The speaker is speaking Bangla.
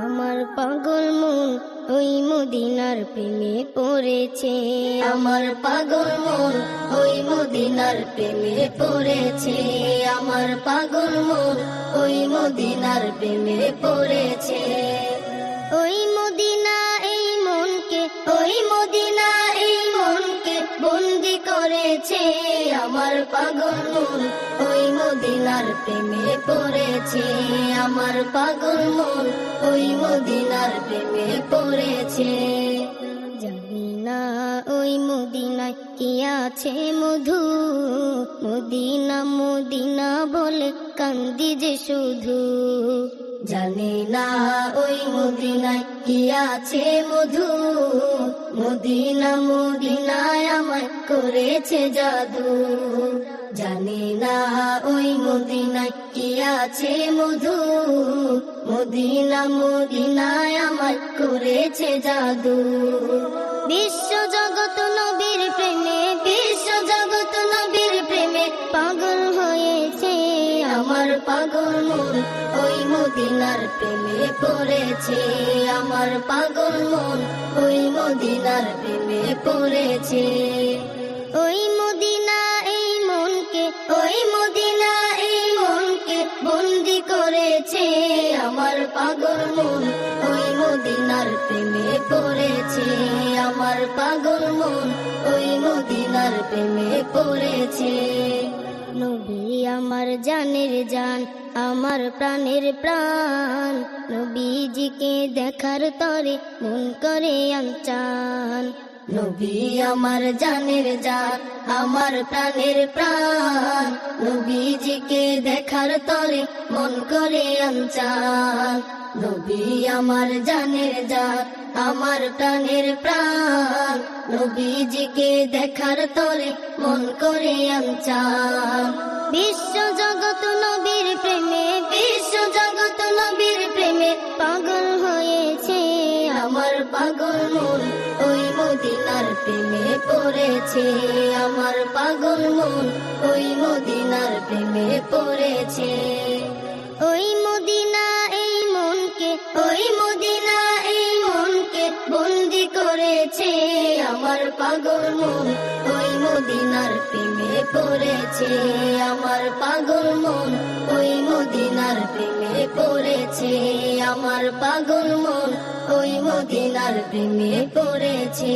আমার পাগল মন ওই মদিনার প্রেমে পড়েছে, আমার পাগল মন ওই মদিনার প্রেমে পড়েছে, আমার পাগল মন ওই মদিনার প্রেমে পড়েছে। ওই মদিনা এই মনকে, ওই মদিনা এই মনকে বন্দি করেছে, আমার পাগল মন ওই মদিনার প্রেমে পড়েছে, আমার পাগল মন ওই মদিনার প্রেমে পড়েছে। জানি না ওই মদিনায় কি আছে মধু, মদিনা মদিনা বলে কান্দি যে শুধু। জানি না ওই মদিনায় কি আছে মধু, মদিনা মদিনায় আমায় করেছে জাদু। জানি না ওই মদিনায় কি আছে মধু, মদিনা মদিনায় আমায় করেছে জাদু। বিশ্ব জগৎ নবীর প্রেমে, বিশ্ব জগৎ নবীর প্রেমে পাগল হয়েছে, আমার পাগল মন ওই মদিনার প্রেমে পড়েছে, আমার পাগল মন ওই মদিনার প্রেমে পড়েছে। ওই মদিনা এই মনকে, ওই মদিনা এই মনকে বন্দি করেছে, আমার পাগল মন ওই মদিনার প্রেমে পড়েছে, আমার পাগল মন ওই মদিনার প্রেমে পড়েছে। নবী আমার জানের জান, আমার প্রাণের প্রাণ, নবীজিকে দেখার তরে মন করে আনচান। নবী আমার জানের জান, আমার প্রাণের প্রাণ, নবীজিকে দেখার তরে মন করে আনচান। নবী আমার জানের জান, আমার প্রাণের প্রাণ, নবীজিকে দেখার তরে মন করে আনচান। বিশ্ব জগৎ নবীর প্রেমে, বিশ্ব জগৎ নবীর প্রেমে পাগল হয়েছে, আমার পাগল মন ওই মদিনার প্রেমে পড়েছে, আমার পাগল মন ওই মদিনার প্রেমে পড়েছে। ওই মদিনা এই মনকে, ওই মদিনা এই মনকে বন্দি করেছে, আমার পাগল মন ওই মদিনার প্রেমে পড়েছে, আমার পাগল মন ওই মদিনার প্রেমে পড়েছে, আমার পাগল মন ওই মদিনার প্রেমে পড়েছে।